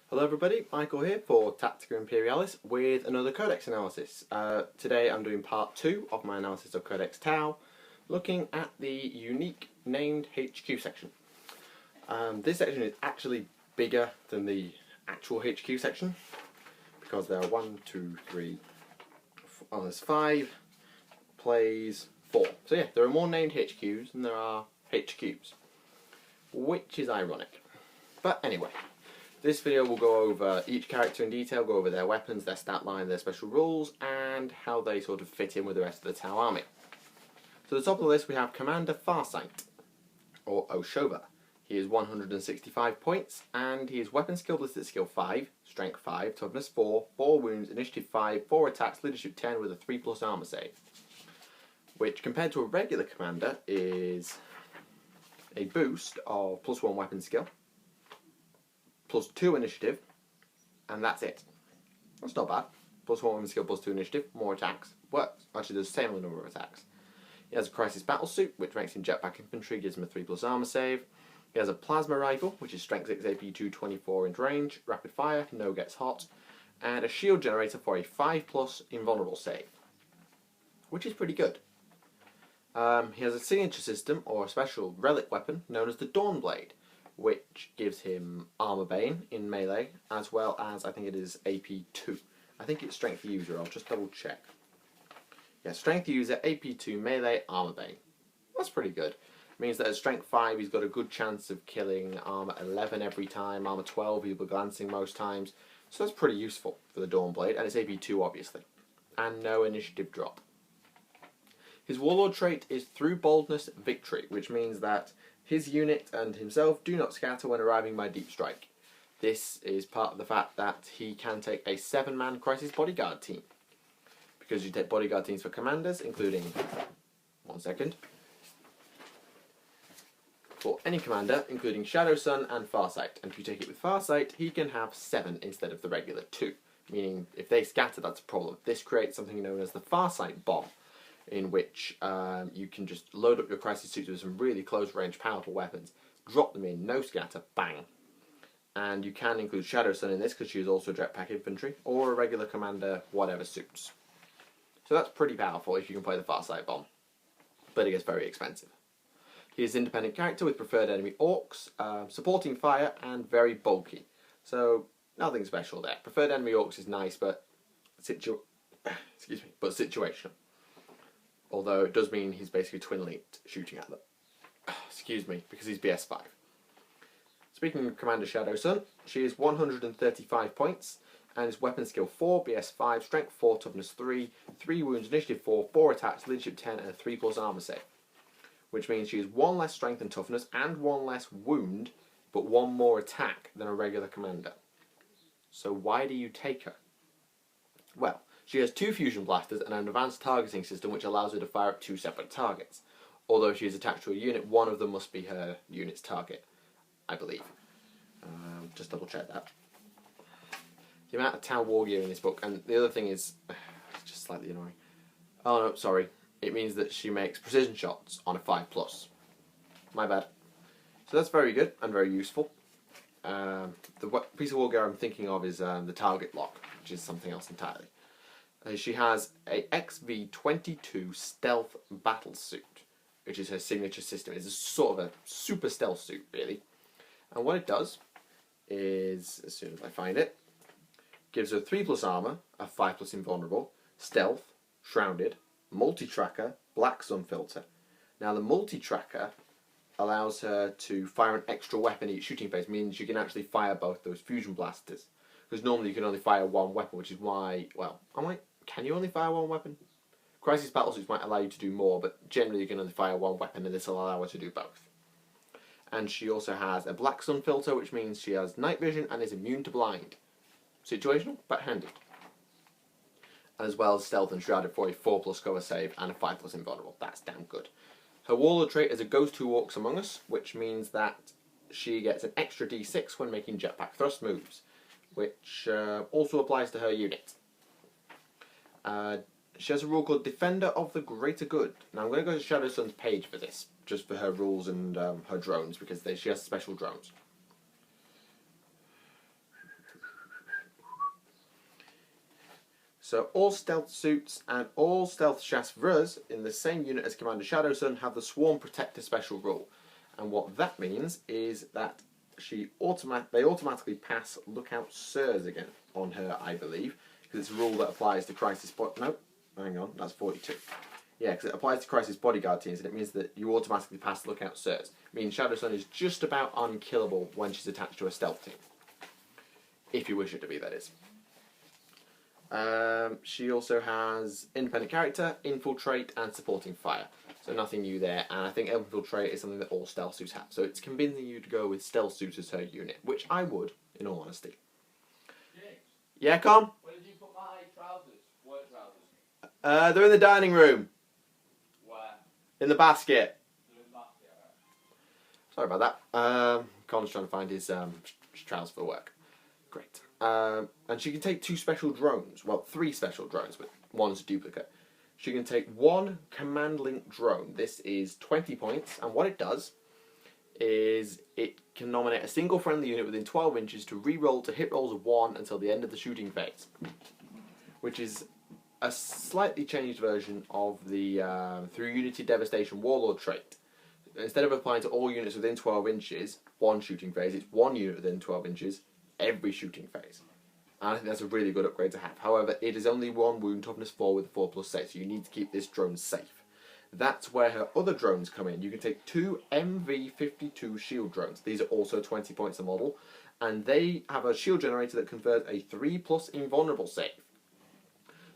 Hello everybody, Michael here for Tactica Imperialis with another Codex analysis. Today I'm doing part 2 of my analysis of Codex Tau, looking at the unique named HQ section. This section is actually bigger than the actual HQ section, because there are there's 5 plays 4. So yeah, there are more named HQs than there are HQs, which is ironic. But anyway, this video will go over each character in detail, go over their weapons, their stat line, their special rules, and how they sort of fit in with the rest of the Tau army. So at the top of the list we have Commander Farsight, or Oshova. He is 165 points, and he is weapon skill listed at skill 5, strength 5, toughness 4, 4 wounds, initiative 5, 4 attacks, leadership 10 with a 3+ armor save. Which compared to a regular commander is a boost of +1 weapon skill, +2 initiative, and that's it. That's not bad. +1 weapon skill, +2 initiative, more attacks. Works. Actually, there's the same number of attacks. He has a crisis battle suit, which makes him jetpack infantry, gives him a 3+ armor save. He has a plasma rifle, which is strength 6 AP 2, 24 inch range, rapid fire, no gets hot, and a shield generator for a 5+ invulnerable save, which is pretty good. He has a signature system, or a special relic weapon, known as the Dawn Blade, which gives him Armor Bane in melee, as well as, I think it is AP 2. I think it's Strength User, I'll just double check. Yeah, Strength User, AP 2, melee, Armor Bane. That's pretty good. It means that at Strength 5 he's got a good chance of killing Armor 11 every time, Armor 12 he'll be glancing most times, so that's pretty useful for the Dawn Blade, and it's AP 2 obviously. And no initiative drop. His Warlord trait is Through Boldness, Victory, which means that his unit and himself do not scatter when arriving by deep strike. This is part of the fact that he can take a 7-man crisis bodyguard team. Because you take bodyguard teams for commanders, including, for any commander, including Shadow Sun and Farsight. And if you take it with Farsight, he can have 7 instead of the regular 2. Meaning, if they scatter, that's a problem. This creates something known as the Farsight Bomb, in which you can just load up your crisis suits with some really close range powerful weapons, drop them in, no scatter, bang. And you can include Shadow Sun in this because she is also jetpack infantry, or a regular commander, whatever suits. So that's pretty powerful if you can play the Farsight Bomb, but it gets very expensive. He is an independent character with preferred enemy orcs, supporting fire, and very bulky. So nothing special there. Preferred enemy orcs is nice, but situational. Although it does mean he's basically twin-linked shooting at them. Excuse me, because he's BS5. Speaking of Commander Shadow Sun, she is 135 points, and is weapon skill 4, BS5, strength 4, toughness 3, 3 wounds, initiative 4, 4 attacks, leadership 10, and a 3+ armor save. Which means she has 1 less strength and toughness, and 1 less wound, but 1 more attack than a regular commander. So why do you take her? Well, she has 2 fusion blasters and an advanced targeting system which allows her to fire at 2 separate targets. Although she is attached to a unit, one of them must be her unit's target, I believe. Just double check that. The amount of Tau war gear in this book, and the other thing is, it's just slightly annoying. Oh no, sorry. It means that she makes precision shots on a 5+. My bad. So that's very good and very useful. The piece of war gear I'm thinking of is the target lock, which is something else entirely. She has a XV-22 stealth battle suit, which is her signature system. It's a sort of a super stealth suit, really. And what it does is, as soon as I find it, gives her 3+ armor, a 5+ invulnerable, stealth, shrouded, multi-tracker, black sun filter. Now the multi-tracker allows her to fire an extra weapon each shooting phase, means you can actually fire both those fusion blasters. Because normally you can only fire 1 weapon, which is why, well, can you only fire 1 weapon? Crisis Battlesuits might allow you to do more, but generally you can only fire 1 weapon, and this will allow her to do both. And she also has a black sun filter, which means she has night vision and is immune to blind. Situational, but handy. As well as stealth and shrouded for a 4+ cover save and a 5+ invulnerable. That's damn good. Her Warlord trait is a Ghost Who Walks Among Us, which means that she gets an extra D6 when making jetpack thrust moves, which also applies to her unit. She has a rule called Defender of the Greater Good. Now I'm going to go to Shadow Sun's page for this, just for her rules and her drones, because she has special drones. So all stealth suits and all stealth chasseurs in the same unit as Commander Shadowsun have the Swarm Protector special rule. And what that means is that they automatically pass Lookout Sirs again on her, I believe, because it's a rule that applies to Crisis no, hang on, that's 42. Yeah, because it applies to Crisis Bodyguard teams, and it means that you automatically pass Lookout Sirs. Meaning Shadowsun is just about unkillable when she's attached to a stealth team. If you wish it to be, that is. She also has Independent Character, Infiltrate, and Supporting Fire. So nothing new there, and I think Infiltrate is something that all stealth suits have. So it's convincing you to go with stealth suits as her unit, which I would, in all honesty. James, Yeah, Con? where did you put my trousers? Work trousers? They're in the dining room. Where? In the basket. They're in the basket, alright. Sorry about that. Con's trying to find his trousers for work. Great. And she can take 2 special drones. Well, 3 special drones, but one's a duplicate. She can take 1 command link drone. This is 20 points, and what it does is it can nominate a single friendly unit within 12 inches to re-roll to hit rolls of 1 until the end of the shooting phase, which is a slightly changed version of the through Unity Devastation Warlord trait. Instead of applying to all units within 12 inches, 1 shooting phase, it's 1 unit within 12 inches, every shooting phase. And I think that's a really good upgrade to have. However, it is only 1 wound, toughness 4 with a 4+ save, so you need to keep this drone safe. That's where her other drones come in. You can take 2 MV52 shield drones. These are also 20 points a model, and they have a shield generator that confers a 3+ invulnerable save.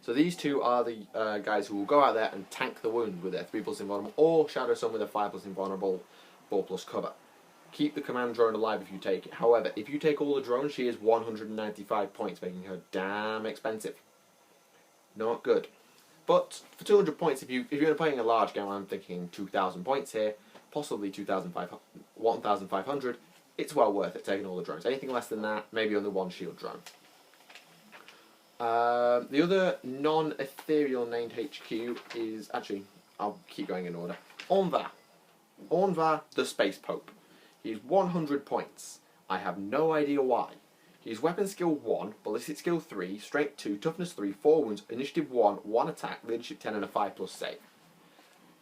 So these 2 are the guys who will go out there and tank the wound with their 3+ invulnerable, or Shadowsun with a 5+ invulnerable, 4+ cover. Keep the command drone alive if you take it. However, if you take all the drones, she is 195 points, making her damn expensive. Not good. But for 200 points, if you're playing a large game, I'm thinking 2,000 points here, possibly 1,500. It's well worth it taking all the drones. Anything less than that, maybe only 1 shield drone. The other non-ethereal named HQ is actually, I'll keep going in order. Aun'va. Aun'va, the Space Pope. He's 100 points. I have no idea why. He's weapon skill 1, ballistic skill 3, strength 2, toughness 3, 4 wounds, initiative 1, 1 attack, leadership 10 and a 5+ save.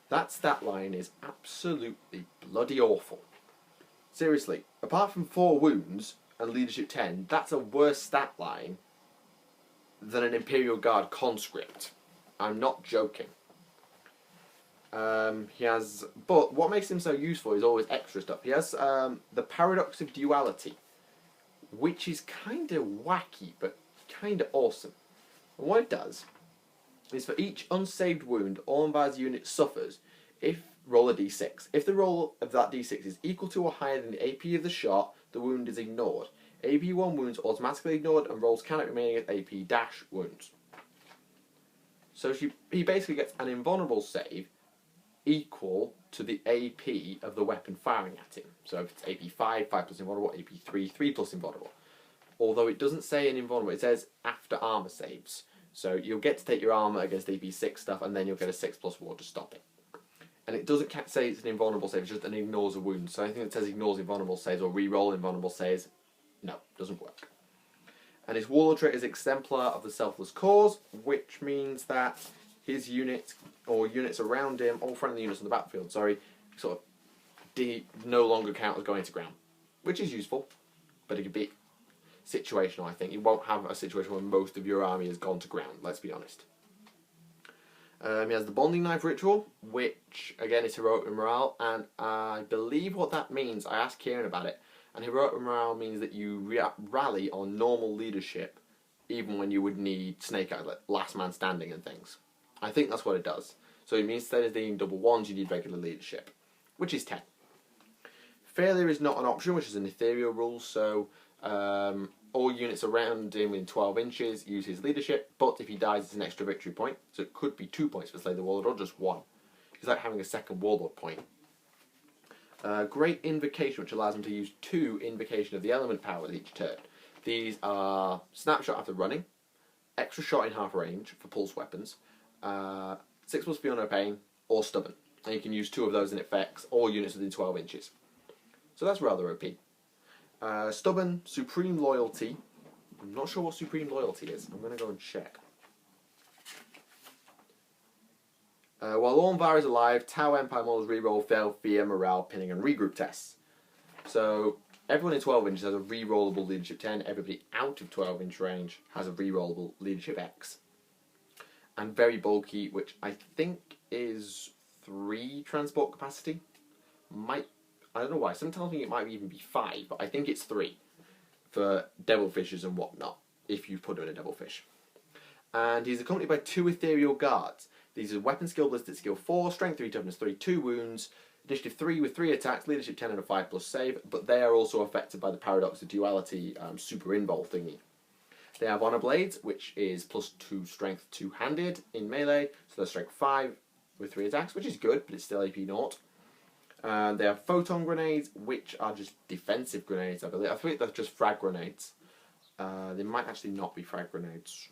That stat line is absolutely bloody awful. Seriously, apart from 4 wounds and leadership 10, that's a worse stat line than an Imperial Guard conscript. I'm not joking. But what makes him so useful is always extra stuff. He has the Paradox of Duality, which is kind of wacky, but kind of awesome. And what it does is for each unsaved wound Aun'va's unit suffers, roll a d6. If the roll of that d6 is equal to or higher than the AP of the shot, the wound is ignored. AP 1 wounds automatically ignored, and rolls cannot remain at AP - wounds. So he basically gets an invulnerable save equal to the AP of the weapon firing at him. So if it's AP 5, 5+ invulnerable, AP 3, 3+ invulnerable. Although it doesn't say an invulnerable, it says after armor saves. So you'll get to take your armor against AP 6 stuff, and then you'll get a 6+ ward to stop it. And it doesn't say it's an invulnerable save, it's just an ignores a wound. So anything that says ignores invulnerable saves or re-roll invulnerable saves, no, doesn't work. And his warlord trait is exemplar of the selfless cause, which means that his unit, or units around him, all friendly units on the battlefield, sort of no longer count as going to ground. Which is useful, but it could be situational, I think. You won't have a situation where most of your army has gone to ground, let's be honest. He has the Bonding Knife Ritual, which, again, is Heroic Morale, and I believe what that means, I asked Kieran about it, and Heroic Morale means that you rally on normal leadership, even when you would need Snake Eyes, like last man standing and things. I think that's what it does. So it means instead of needing double 1s, you need regular leadership, which is 10. Failure is not an option, which is an ethereal rule, so all units around him in 12 inches use his leadership, but if he dies, it's an extra victory point, so it could be 2 points for Slay the Warlord, or just 1. It's like having a second Warlord point. Great Invocation, which allows him to use 2 Invocation of the Element powers each turn. These are Snapshot after running, Extra Shot in half range for pulse weapons, 6+ Feel No Pain, or Stubborn. And you can use 2 of those in effects, all units within 12 inches. So that's rather OP. Stubborn, Supreme Loyalty. I'm not sure what Supreme Loyalty is. I'm going to go and check. While Aun'va is alive, Tau Empire models reroll fail, fear, morale, pinning, and regroup tests. So everyone in 12 inches has a rerollable leadership 10. Everybody out of 12 inch range has a rerollable leadership X. And very bulky, which I think is 3 transport capacity. I don't know why. Sometimes I think it might even be 5, but I think it's 3 for devilfishes and whatnot, if you put him in a devilfish. And he's accompanied by 2 ethereal guards. These are weapon skill ballistic skill 4, strength 3, toughness 3, 2 wounds, initiative 3 with 3 attacks, leadership 10 and a 5+ save, but they are also affected by the paradox of duality super invol thingy. They have honor blades, which is +2 strength 2-handed in melee, so they're strength 5 with 3 attacks, which is good, but it's still AP 0. They have photon grenades, which are just defensive grenades, I believe. I think they're just frag grenades. They might actually not be frag grenades.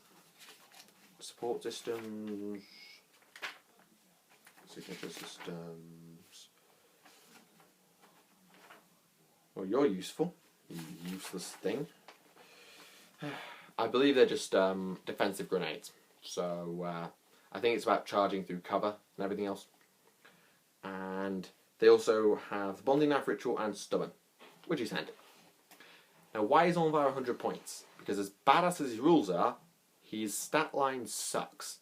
Support systems. Signature systems. Well, you're useful. You useless thing. I believe they're just defensive grenades. So I think it's about charging through cover and everything else. And they also have the Bonding Knife Ritual and Stubborn, which is handy. Now, why is Aun'va 100 points? Because as badass as his rules are, his stat line sucks.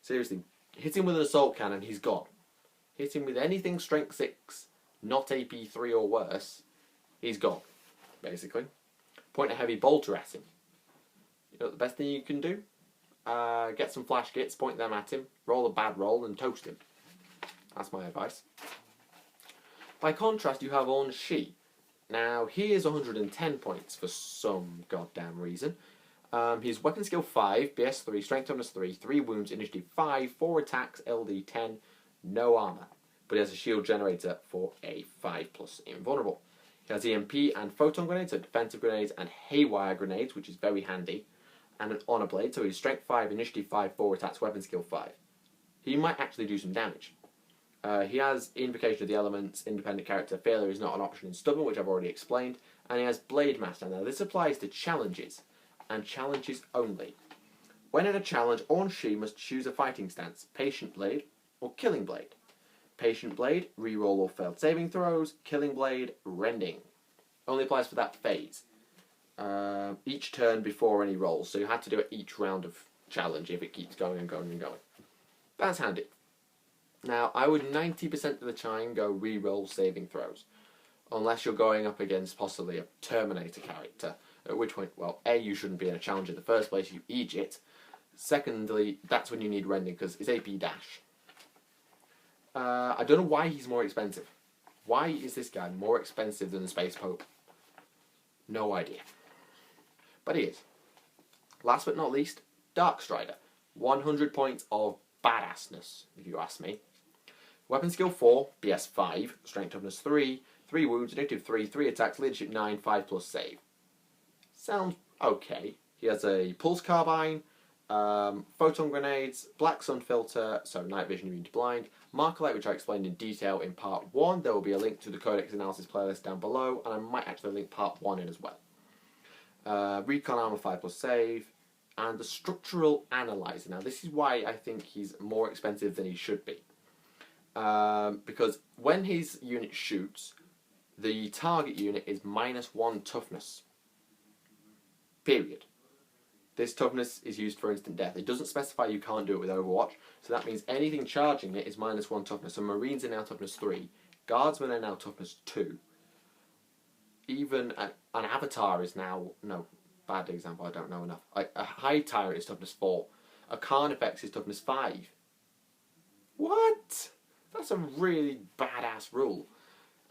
Seriously, hit him with an assault cannon, he's gone. Hit him with anything strength 6, not AP 3 or worse, he's gone, basically. Point a heavy bolter at him. You know what the best thing you can do? Get some flash kits, point them at him, roll a bad roll and toast him. That's my advice. By contrast, you have Aun'va. Now, he is 110 points for some goddamn reason. He's weapon skill 5, BS 3, strength toughness 3, 3 wounds, initiative 5, 4 attacks, LD 10, no armor. But he has a shield generator for a 5+ invulnerable. He has EMP and photon grenades, so defensive grenades, and haywire grenades, which is very handy, and an honor blade, so he's strength 5, initiative 5, 4 attacks, weapon skill 5. He might actually do some damage. He has Invocation of the Elements, independent character, failure is not an option in Stubborn, which I've already explained, and he has Blade Master. Now this applies to challenges, and challenges only. When in a challenge, Aun'va must choose a fighting stance, Patient Blade or Killing Blade. Patient Blade, reroll all failed saving throws, Killing Blade, rending. Only applies for that phase. Each turn before any rolls, so you have to do it each round of challenge if it keeps going and going and going. That's handy. Now, I would 90% of the time go re-roll saving throws. Unless you're going up against possibly a Terminator character. At which point, well, A, you shouldn't be in a challenge in the first place, you eat it. Secondly, that's when you need rending, because it's AP dash. I don't know why he's more expensive. Why is this guy more expensive than the Space Pope? No idea. But he is. Last but not least, Darkstrider. 100 points of badassness, if you ask me. Weapon skill 4, BS 5, strength toughness 3, 3 wounds, initiative 3, 3 attacks, leadership 9, 5+ save. Sounds okay. He has a pulse carbine, photon grenades, black sun filter, so night vision immune to blind, marker light, which I explained in detail in part 1. There will be a link to the Codex analysis playlist down below, and I might actually link part 1 in as well. Recon armor 5+ save, and the structural analyzer. Now this is why I think he's more expensive than he should be. Because when his unit shoots, the target unit is -1 toughness. Period. This toughness is used for instant death. It doesn't specify you can't do it with Overwatch, so that means anything charging it is -1 toughness. So Marines are now toughness 3, Guardsmen are now toughness 2. Even an Avatar is now, no, bad example, I don't know enough. A High Tyrant is toughness 4. A Carnifex is toughness 5. What? That's a really badass rule.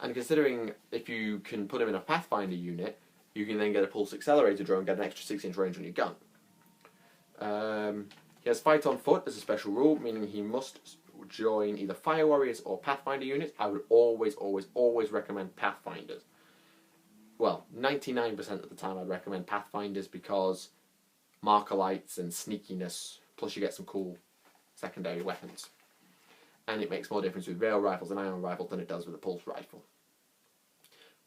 And considering if you can put him in a Pathfinder unit, you can then get a Pulse Accelerator drone and get an extra 6-inch range on your gun. He has Fight on Foot as a special rule, meaning he must join either Fire Warriors or Pathfinder units. I would always, always, always recommend Pathfinders. Well, 99% of the time I'd recommend Pathfinders because marker lights and sneakiness, plus you get some cool secondary weapons. And it makes more difference with rail rifles and iron rifles than it does with a pulse rifle.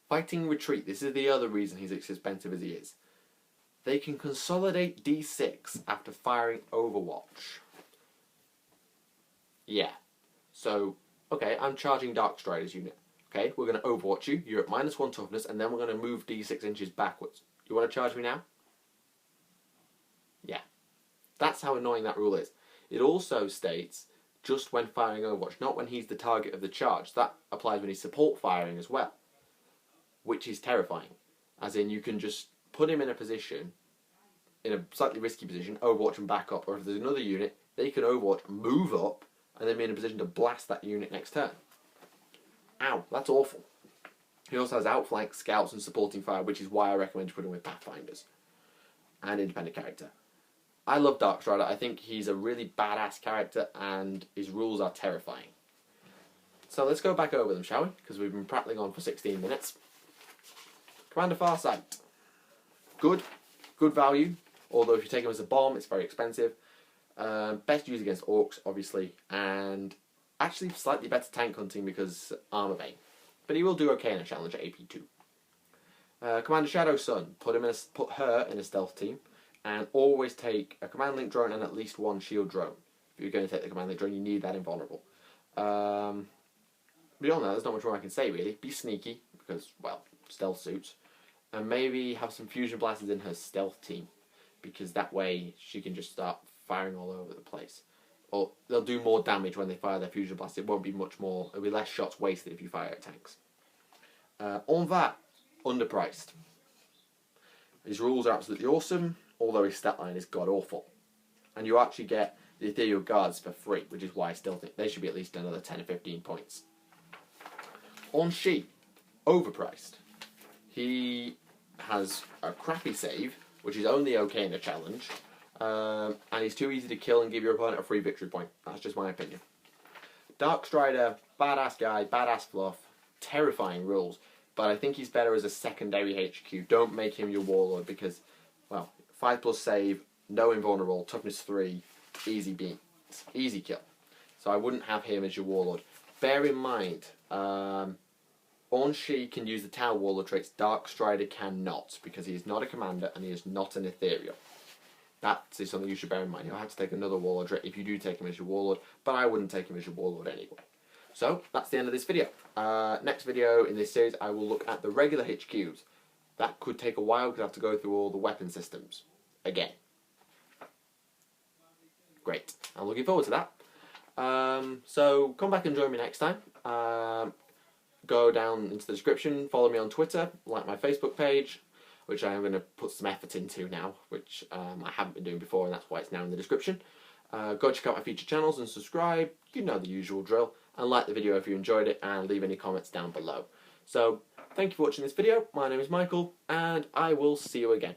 Fighting Retreat, this is the other reason he's as expensive as he is. They can consolidate D6 after firing Overwatch. Yeah. So, okay, I'm charging Darkstrider's unit. Okay, we're going to Overwatch you. You're at -1 toughness, and then we're going to move D6 inches backwards. You want to charge me now? Yeah. That's how annoying that rule is. It also states just when firing Overwatch, not when he's the target of the charge. That applies when he's support firing as well, which is terrifying. As in, you can just put him in a position, in a slightly risky position, Overwatch and back up, or if there's another unit, they can Overwatch, move up, and then be in a position to blast that unit next turn. Ow, that's awful. He also has outflank, scouts, and supporting fire, which is why I recommend you put him with Pathfinders and independent character. I love Darkstrider. I think he's a really badass character, and his rules are terrifying. So let's go back over them, shall we? Because we've been prattling on for 16 minutes. Commander Farsight. Good value. Although if you take him as a bomb, it's very expensive. Best used against orcs, obviously, and actually slightly better tank hunting because armor vein. But he will do okay in a challenge at AP2. Commander Shadowsun. Put her in a stealth team. And always take a command link drone and at least one shield drone. If you're going to take the command link drone, you need that invulnerable. Beyond that, there's not much more I can say really. Be sneaky, because, well, stealth suits. And maybe have some fusion blasters in her stealth team, because that way she can just start firing all over the place. Or they'll do more damage when they fire their fusion blast. It won't be much more, it'll be less shots wasted if you fire at tanks. Aun'va, underpriced. His rules are absolutely awesome, although his stat line is god-awful. And you actually get the Ethereal Guards for free, which is why I still think they should be at least another 10 or 15 points. Aun'va, overpriced. He has a crappy save, which is only okay in a challenge, and he's too easy to kill and give your opponent a free victory point. That's just my opinion. Darkstrider, badass guy, badass fluff, terrifying rules, but I think he's better as a secondary HQ. Don't make him your warlord because, well, 5+ save, no invulnerable, toughness 3, easy beat, easy kill. So I wouldn't have him as your warlord. Bear in mind, Aun'va can use the Tower Warlord traits, Darkstrider cannot, because he is not a commander and he is not an ethereal. That is something you should bear in mind. You'll have to take another warlord trait if you do take him as your warlord, but I wouldn't take him as your warlord anyway. So, that's the end of this video. Next video in this series, I will look at the regular HQs. That could take a while because I have to go through all the weapon systems again. Great. I'm looking forward to that. So, come back and join me next time. Go down into the description, follow me on Twitter, like my Facebook page, which I am going to put some effort into now, which I haven't been doing before, and that's why it's now in the description. Go check out my featured channels and subscribe, you know the usual drill, and like the video if you enjoyed it, and leave any comments down below. So, thank you for watching this video, my name is Michael, and I will see you again.